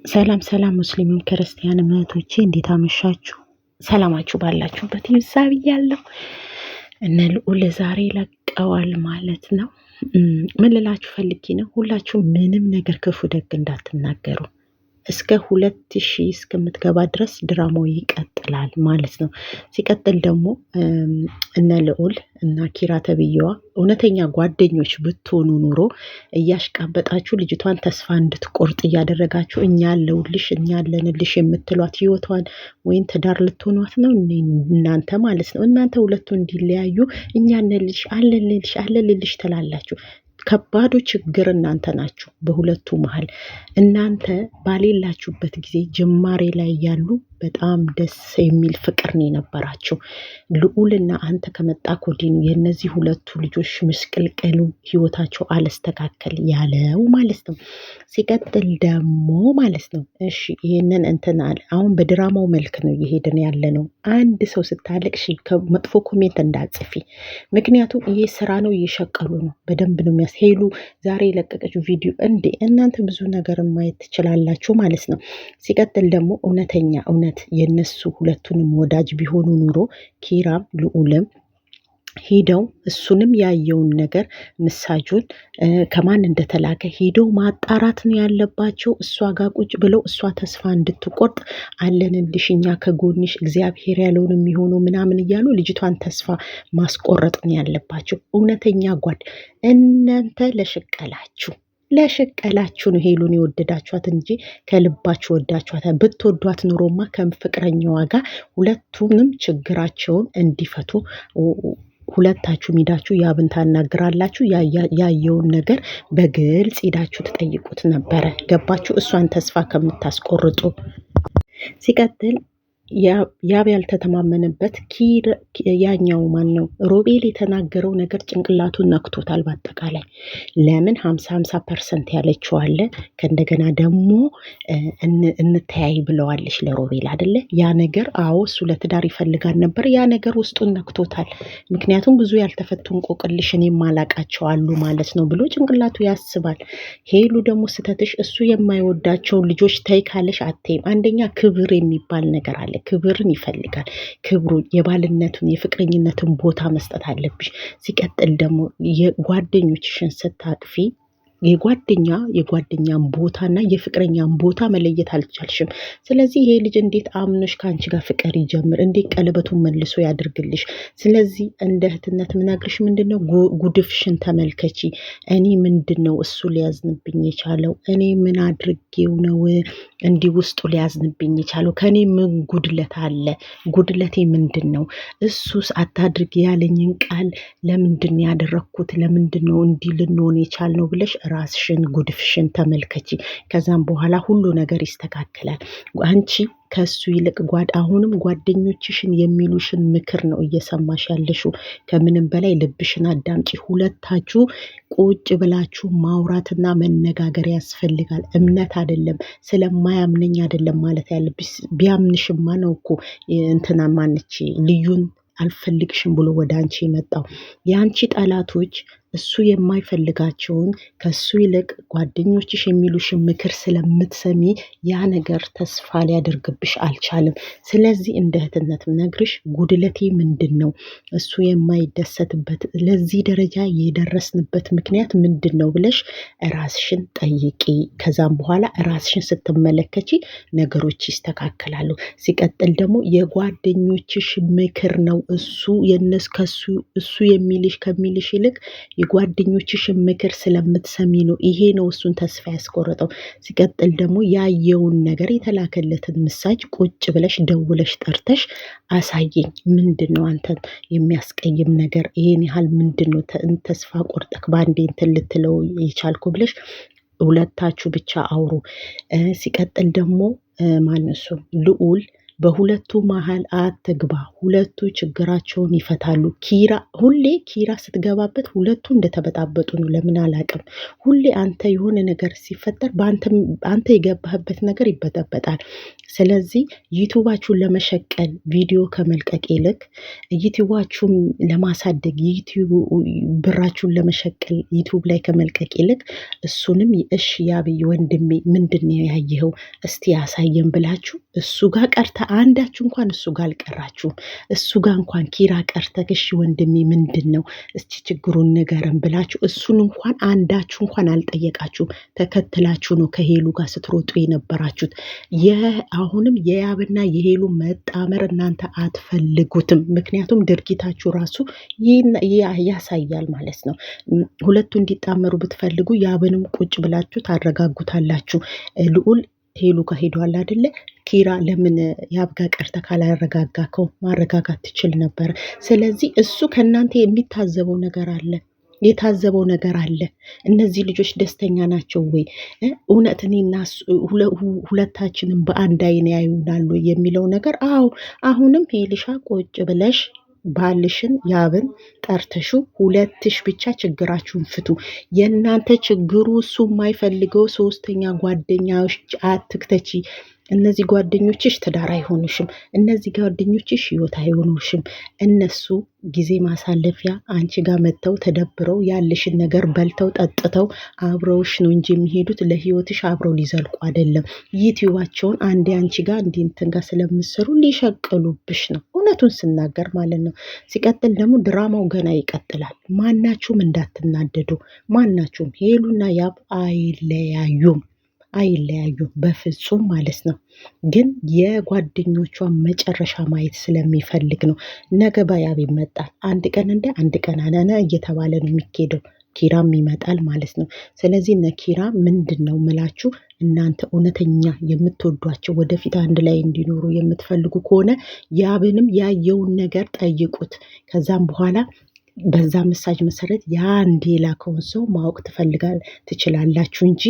ሰላም ሰላም ሙስሊምም ክርስቲያንም እህቶቼ እንዴት አመሻችሁ? ሰላማችሁ ባላችሁበት ይብዛ ብያለሁ። እነ ልዑል ዛሬ ለቀዋል ማለት ነው። ምን ልላችሁ ፈልጌ ነው፣ ሁላችሁ ምንም ነገር ክፉ ደግ እንዳትናገሩ። እስከ 2000 እስከምትገባ ድረስ ድራማው ይቀጥላል ማለት ነው። ሲቀጥል ደግሞ እነ ልዑል እና ኪራ ተብዬዋ እውነተኛ ጓደኞች ብትሆኑ ኑሮ እያሽቃበጣችሁ ልጅቷን ተስፋ እንድትቆርጥ እያደረጋችሁ እኛ አለውልሽ እኛ አለንልሽ የምትሏት ህይወቷን ወይም ትዳር ልትሆኗት ነው እናንተ ማለት ነው። እናንተ ሁለቱ እንዲለያዩ እኛ አለንልሽ ትላላችሁ። ከባዱ ችግር እናንተ ናችሁ። በሁለቱ መሀል እናንተ ባሌላችሁበት ጊዜ ጅማሬ ላይ ያሉ በጣም ደስ የሚል ፍቅር ነው የነበራቸው። ልዑልና አንተ ከመጣ ኮዲን የእነዚህ ሁለቱ ልጆች ምስቅልቅሉ ህይወታቸው አለስተካከል ያለው ማለት ነው። ሲቀጥል ደግሞ ማለት ነው እሺ ይህንን እንትን አለ። አሁን በድራማው መልክ ነው እየሄድን ያለ ነው። አንድ ሰው ስታለቅሽ መጥፎ ኮሜንት እንዳጽፊ፣ ምክንያቱም ይሄ ስራ ነው፣ እየሸቀሉ ነው። በደንብ ነው ሄሉ ዛሬ የለቀቀችው ቪዲዮ እንዴ እናንተ ብዙ ነገር ማየት ትችላላችሁ ማለት ነው። ሲቀጥል ደግሞ እውነት የነሱ ሁለቱንም ወዳጅ ቢሆኑ ኑሮ ኪራም ልዑልም ሄደው እሱንም ያየውን ነገር ምሳጁን ከማን እንደተላከ ሄደው ማጣራት ነው ያለባቸው። እሷ ጋር ቁጭ ብለው እሷ ተስፋ እንድትቆርጥ አለንልሽ እኛ ከጎንሽ እግዚአብሔር ያለውን የሚሆነው ምናምን እያሉ ልጅቷን ተስፋ ማስቆረጥ ነው ያለባቸው። እውነተኛ እናንተ ለሽቀላችሁ ነው ሄሉን የወደዳችኋት እንጂ ከልባችሁ ወዳችኋት። ብትወዷት ኑሮማ ከፍቅረኛዋ ጋር ሁለቱንም ችግራቸውን እንዲፈቱ ሁለታችሁ ሄዳችሁ ያብን ታናግራላችሁ። ያየውን ነገር በግልጽ ሄዳችሁ ትጠይቁት ነበረ። ገባችሁ? እሷን ተስፋ ከምታስቆርጡ። ሲቀጥል ያብ ያልተተማመነበት ያኛው ማን ነው ሮቤል የተናገረው ነገር ጭንቅላቱን ነክቶታል። በአጠቃላይ ለምን 50% ያለችው አለ። ከእንደገና ደግሞ እንተያይ ብለዋለች ለሮቤል አይደለ? ያ ነገር አዎ እሱ ለትዳር ይፈልጋል ነበር። ያ ነገር ውስጡን ነክቶታል። ምክንያቱም ብዙ ያልተፈቱ እንቆቅልሽ እኔም አላቃቸው አሉ ማለት ነው ብሎ ጭንቅላቱ ያስባል። ሄሉ ደግሞ ስተትሽ እሱ የማይወዳቸውን ልጆች ተይ ካለሽ አትይም። አንደኛ ክብር የሚባል ነገር አለ። ክብርን ይፈልጋል። ክብሩን፣ የባልነቱን፣ የፍቅረኝነትን ቦታ መስጠት አለብሽ። ሲቀጥል ደግሞ የጓደኞችሽን ስታቅፊ የጓደኛን ቦታና የፍቅረኛን ቦታ መለየት አልቻልሽም። ስለዚህ ይሄ ልጅ እንዴት አምኖሽ ከአንቺ ጋር ፍቅር ይጀምር? እንዴት ቀለበቱን መልሶ ያድርግልሽ? ስለዚህ እንደ እህትነት ምነግርሽ ምንድነው፣ ጉድፍሽን ተመልከቺ። እኔ ምንድነው እሱ ሊያዝንብኝ የቻለው? እኔ ምን አድርጌው ነው እንዲህ ውስጡ ሊያዝንብኝ የቻለው? ከኔ ምን ጉድለት አለ? ጉድለቴ ምንድን ነው? እሱስ አታድርግ ያለኝን ቃል ለምንድን ያደረግኩት? ለምንድን ነው እንዲህ ልንሆን የቻልነው ብለሽ ራስሽን ጉድፍሽን ተመልከቺ። ከዛም በኋላ ሁሉ ነገር ይስተካከላል። አንቺ ከሱ ይልቅ አሁንም ጓደኞችሽን የሚሉሽን ምክር ነው እየሰማሽ ያለሽው። ከምንም በላይ ልብሽን አዳምጪ። ሁለታችሁ ቁጭ ብላችሁ ማውራትና መነጋገር ያስፈልጋል። እምነት አይደለም፣ ስለማያምነኝ አይደለም ማለት ያለብሽ። ቢያምንሽማ ነው እኮ እንትና ማነች ልዩን አልፈልግሽም ብሎ ወደ አንቺ የመጣው። የአንቺ ጠላቶች እሱ የማይፈልጋቸውን ከሱ ይልቅ ጓደኞችሽ የሚሉሽን ምክር ስለምትሰሚ ያ ነገር ተስፋ ሊያደርግብሽ አልቻለም። ስለዚህ እንደ እህትነት ነግርሽ ጉድለቴ ምንድን ነው? እሱ የማይደሰትበት ለዚህ ደረጃ የደረስንበት ምክንያት ምንድን ነው ብለሽ ራስሽን ጠይቂ። ከዛም በኋላ ራስሽን ስትመለከቺ ነገሮች ይስተካከላሉ። ሲቀጥል ደግሞ የጓደኞችሽ ምክር ነው እሱ የሚልሽ ከሚልሽ ይልቅ የጓደኞችሽን ምክር ስለምትሰሚ ነው። ይሄ ነው እሱን ተስፋ ያስቆረጠው። ሲቀጥል ደግሞ ያየውን ነገር የተላከለትን ምሳጅ ቁጭ ብለሽ ደውለሽ ጠርተሽ አሳየኝ። ምንድን ነው አንተን የሚያስቀይም ነገር? ይሄን ያህል ምንድን ነው ተስፋ ቆርጠክ በአንዴ እንትን ልትለው የቻልኩ ብለሽ ሁለታችሁ ብቻ አውሩ። ሲቀጥል ደግሞ ማነሱ ልዑል በሁለቱ መሀል አትግባ። ሁለቱ ችግራቸውን ይፈታሉ። ሁሌ ኪራ ስትገባበት ሁለቱ እንደተበጣበጡ ነው። ለምን አላቅም። ሁሌ አንተ የሆነ ነገር ሲፈጠር አንተ የገባህበት ነገር ይበጠበጣል። ስለዚህ ዩቱባችሁን ለመሸቀል ቪዲዮ ከመልቀቅ ይልቅ ዩቱባችሁን ለማሳደግ ብራችሁን ለመሸቀል ዩቱብ ላይ ከመልቀቅ ይልቅ እሱንም እሺ ያብይ ወንድሜ ምንድን ነው ያየኸው እስቲ ያሳየን ብላችሁ እሱ ጋር ቀርተ አንዳችሁ እንኳን እሱ ጋር አልቀራችሁም። እሱ ጋር እንኳን ኪራ ቀርተ እሺ ወንድሜ ምንድን ነው እስቲ ችግሩን ንገረን ብላችሁ እሱን እንኳን አንዳችሁ እንኳን አልጠየቃችሁም። ተከትላችሁ ነው ከሄሉ ጋር ስትሮጡ የነበራችሁት። አሁንም የያብና የሄሉ መጣመር እናንተ አትፈልጉትም። ምክንያቱም ድርጊታችሁ ራሱ ያሳያል ማለት ነው። ሁለቱ እንዲጣመሩ ብትፈልጉ ያብንም ቁጭ ብላችሁ ታረጋጉታላችሁ። ልዑል ሄሉ ጋር ሄዷል አይደለ? ኪራ ለምን ያብ ጋር ቀርተ ካላረጋጋከው ማረጋጋት ትችል ነበር። ስለዚህ እሱ ከእናንተ የሚታዘበው ነገር አለ የታዘበው ነገር አለ። እነዚህ ልጆች ደስተኛ ናቸው ወይ? እውነት እኔና ሁለታችንም በአንድ አይን ያዩናሉ የሚለው ነገር አዎ። አሁንም ሄልሻ ቁጭ ብለሽ ባልሽን ያብን ጠርተሹ ሁለትሽ ብቻ ችግራችሁን ፍቱ። የእናንተ ችግሩ እሱ የማይፈልገው ሶስተኛ ጓደኛዎች አትክተቺ። እነዚህ ጓደኞችሽ ትዳር አይሆኑሽም። እነዚህ ጓደኞችሽ ህይወት አይሆኑሽም። እነሱ ጊዜ ማሳለፊያ አንቺ ጋር መጥተው ተደብረው ያለሽን ነገር በልተው ጠጥተው አብረውሽ ነው እንጂ የሚሄዱት ለህይወትሽ አብረው ሊዘልቁ አይደለም። ዩቲዩባቸውን አንዴ አንቺ ጋር እንዲ እንትን ጋር ስለምሰሩ ሊሸቅሉብሽ ነው። እውነቱን ስናገር ማለት ነው። ሲቀጥል ደግሞ ድራማው ገና ይቀጥላል። ማናችሁም እንዳትናደዱ። ማናችሁም ሄሉና ያብ አይለያዩም በፍጹም ማለት ነው። ግን የጓደኞቿን መጨረሻ ማየት ስለሚፈልግ ነው። ነገ በያብ ይመጣል። አንድ ቀን አንድ ቀን አነነ እየተባለ ነው የሚኬደው። ኪራም ይመጣል ማለት ነው። ስለዚህ እነ ኪራ ምንድን ነው ምላችሁ እናንተ እውነተኛ የምትወዷቸው ወደፊት አንድ ላይ እንዲኖሩ የምትፈልጉ ከሆነ ያብንም ያየውን ነገር ጠይቁት። ከዛም በኋላ በዛ ምሳጅ መሰረት የአንድ የላከውን ሰው ማወቅ ትችላላችሁ እንጂ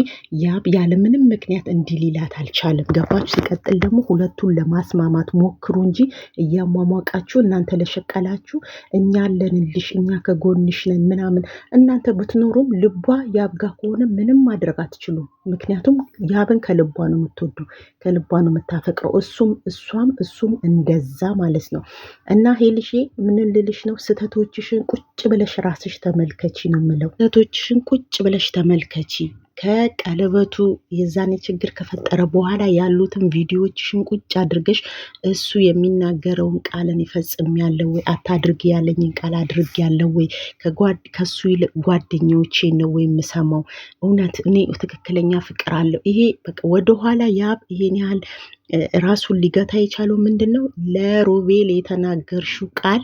ያብ ያለምንም ምክንያት እንዲህ ሊላት አልቻለም። ገባችሁ? ሲቀጥል ደግሞ ሁለቱን ለማስማማት ሞክሩ እንጂ እያሟሟቃችሁ እናንተ ለሸቀላችሁ እኛ አለንልሽ እኛ ከጎንሽ ነን ምናምን እናንተ ብትኖሩም ልቧ ያብ ጋር ከሆነ ምንም ማድረግ አትችሉም። ምክንያቱም ያብን ከልቧ ነው የምትወደው፣ ከልቧ ነው የምታፈቅረው። እሱም እንደዛ ማለት ነው። እና ሄልሼ ምን ልልሽ ነው ስተቶችሽን ቁጭ ብለሽ ራስሽ ተመልከቺ ነው የምለው። ስተቶችሽን ቁጭ ብለሽ ተመልከቺ። ከቀለበቱ የዛኔ ችግር ከፈጠረ በኋላ ያሉትን ቪዲዮዎችሽን ቁጭ አድርገሽ እሱ የሚናገረውን ቃልን ይፈጽም ያለው ወይ አታድርግ ያለኝን ቃል አድርግ ያለው ወይ ከሱ ይልቅ ጓደኞቼ ነው ወይ የምሰማው? እውነት እኔ ትክክለኛ ፍቅር አለው ይሄ በቃ ወደኋላ ያብ ይሄን ያህል ራሱን ሊገታ የቻለው ምንድን ነው? ለሮቤል የተናገርሽው ቃል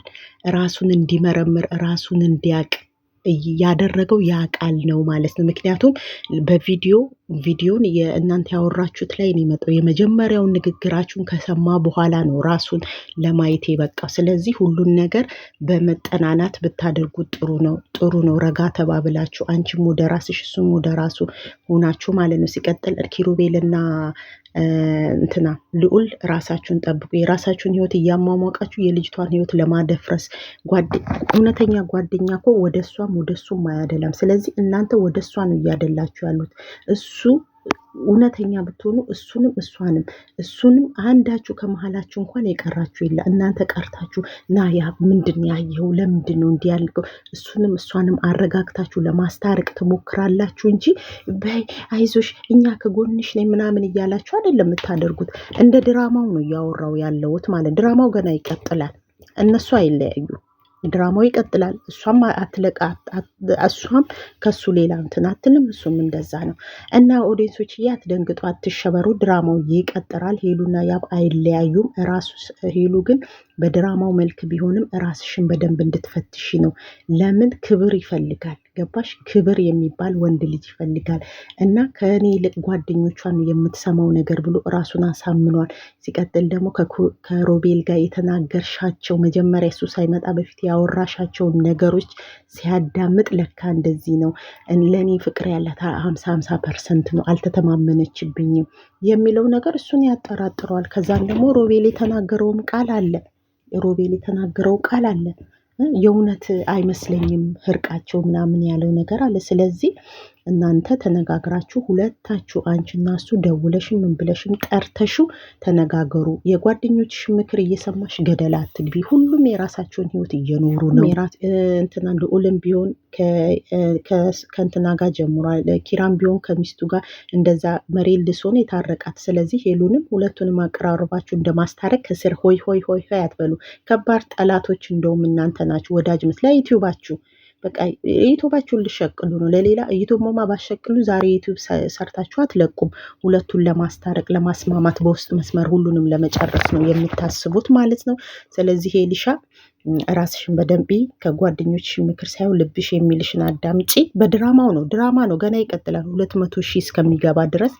ራሱን እንዲመረምር ራሱን እንዲያቅ ያደረገው ያ ቃል ነው ማለት ነው። ምክንያቱም ቪዲዮን የእናንተ ያወራችሁት ላይ ነው የመጣው። የመጀመሪያውን ንግግራችሁን ከሰማ በኋላ ነው ራሱን ለማየት የበቃው። ስለዚህ ሁሉን ነገር በመጠናናት ብታደርጉት ጥሩ ነው። ረጋ ተባብላችሁ አንቺም ወደ ራስሽ እሱም ወደ ራሱ ሆናችሁ ማለት ነው። ሲቀጥል ኪሩቤልና ልዑል ራሳችሁን ጠብቁ። የራሳችሁን ህይወት እያሟሟቃችሁ የልጅቷን ህይወት ለማደፍረስ እውነተኛ ጓደኛ እኮ ወደ እሷም ወደ እሱም አያደላም። ስለዚህ እናንተ ወደ እሷ ነው እያደላችሁ ያሉት። እሱ እውነተኛ ብትሆኑ እሱንም አንዳችሁ ከመሀላችሁ እንኳን የቀራችሁ የለ። እናንተ ቀርታችሁ ና ያ ምንድን ያየው ለምንድን ነው እንዲህ ያልከው? እሷንም አረጋግታችሁ ለማስታረቅ ትሞክራላችሁ እንጂ በይ አይዞሽ እኛ ከጎንሽ ነኝ ምናምን እያላችሁ አይደለም የምታደርጉት። እንደ ድራማው ነው እያወራው ያለውት ማለት። ድራማው ገና ይቀጥላል። እነሱ አይለያዩ። ድራማው ይቀጥላል። እሷም ከሱ ሌላ እንትን አትልም፣ እሱም እንደዛ ነው። እና ኦዲየንሶች አትደንግጡ፣ አትሸበሩ። ድራማው ይቀጥላል። ሄሉና ያብ አይለያዩም። ሄሉ ግን በድራማው መልክ ቢሆንም ራስሽን በደንብ እንድትፈትሽ ነው። ለምን ክብር ይፈልጋል። ገባሽ? ክብር የሚባል ወንድ ልጅ ይፈልጋል እና ከእኔ ይልቅ ጓደኞቿን የምትሰማው ነገር ብሎ ራሱን አሳምኗል። ሲቀጥል ደግሞ ከሮቤል ጋር የተናገርሻቸው መጀመሪያ እሱ ሳይመጣ በፊት ያወራሻቸውን ነገሮች ሲያዳምጥ ለካ እንደዚህ ነው፣ ለእኔ ፍቅር ያላት 50% ነው፣ አልተተማመነችብኝም የሚለው ነገር እሱን ያጠራጥረዋል። ከዛም ደግሞ ሮቤል የተናገረውም ቃል አለ የእውነት አይመስለኝም እርቃቸው ምናምን ያለው ነገር አለ። ስለዚህ እናንተ ተነጋግራችሁ ሁለታችሁ አንቺና እሱ ደውለሽም ምን ብለሽም ጠርተሹ ተነጋገሩ። የጓደኞችሽ ምክር እየሰማሽ ገደል አትግቢ። ሁሉም የራሳቸውን ህይወት እየኖሩ ነው። እንትና ልዑልም ቢሆን ከእንትና ጋር ጀምሯል። ኪራም ቢሆን ከሚስቱ ጋር እንደዛ መሬት ልሶን የታረቃት። ስለዚህ ሄሉንም ሁለቱንም አቀራርባችሁ እንደማስታረቅ ከስር ሆይ ሆይ ሆይ ሆይ አትበሉ። ከባድ ጠላቶች እንደውም እናንተ ናችሁ። ወዳጅ መስላ ዩቲዩባችሁ በቃ ዩቲዩባችሁን ልሸቅሉ ነው። ለሌላ ዩቲዩብማ ባሸቅሉ ዛሬ ዩቲዩብ ሰርታችሁ አትለቁም። ሁለቱን ለማስታረቅ ለማስማማት፣ በውስጥ መስመር ሁሉንም ለመጨረስ ነው የምታስቡት ማለት ነው። ስለዚህ ሄሊሻ ራስሽን በደንብ ከጓደኞችሽ ምክር ሳይሆን ልብሽ የሚልሽን አዳምጪ። በድራማው ነው፣ ድራማ ነው፣ ገና ይቀጥላል። 200,000 እስከሚገባ ድረስ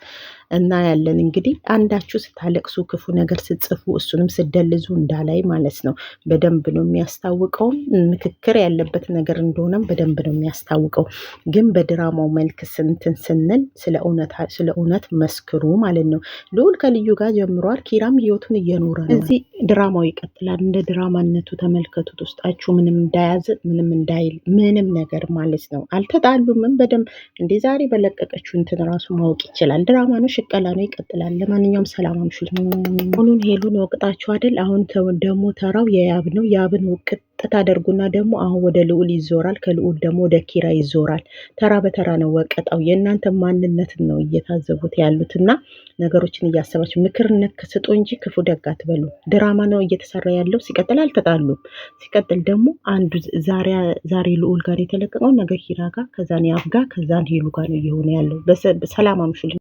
እና ያለን እንግዲህ አንዳችሁ ስታለቅሱ ክፉ ነገር ስትጽፉ እሱንም ስደልዙ እንዳላይ ማለት ነው። በደንብ ነው የሚያስታውቀው። ምክክር ያለበት ነገር እንደሆነም በደንብ ነው የሚያስታውቀው። ግን በድራማው መልክ ስንትን ስንል ስለ እውነት መስክሩ ማለት ነው። ልዑል ከልዩ ጋር ጀምሯል። ኪራም ህይወቱን እየኖረ ነው። እዚህ ድራማው ይቀጥላል። እንደ ድራማነቱ ተመልከቱት። ውስጣችሁ ምንም እንዳያዝ ምንም እንዳይል ምንም ነገር ማለት ነው። አልተጣሉምም። በደንብ እንደ ዛሬ በለቀቀችው እንትን ራሱ ማወቅ ይችላል። ድራማ ነው፣ ሽቀላ ነው፣ ይቀጥላል። ለማንኛውም ሰላም አምሹልኝ። አሁኑን ሄሉን ወቅጣችሁ አይደል? አሁን ደግሞ ተራው የያብ ነው። ያብን ውቅጥ ታደርጉና ደግሞ አሁን ወደ ልዑል ይዞራል። ከልዑል ደግሞ ወደ ኪራ ይዞራል። ተራ በተራ ነው ወቀጣው። የእናንተ ማንነትን ነው እየታዘቡት ያሉትና ነገሮችን እያሰባችሁ ምክር ነክ ስጡ እንጂ ክፉ ደግ አትበሉ። ድራማ ነው እየተሰራ ያለው። ሲቀጥል አልተጣሉም። ሲቀጥል ደግሞ አንዱ ዛሬ ልዑል ጋር የተለቀቀው ነገ ኪራ ጋር፣ ከዛን ያብ ጋር፣ ከዛን ሄሉ ጋር ነው እየሆነ ያለው። በሰላም አምሹልኝ።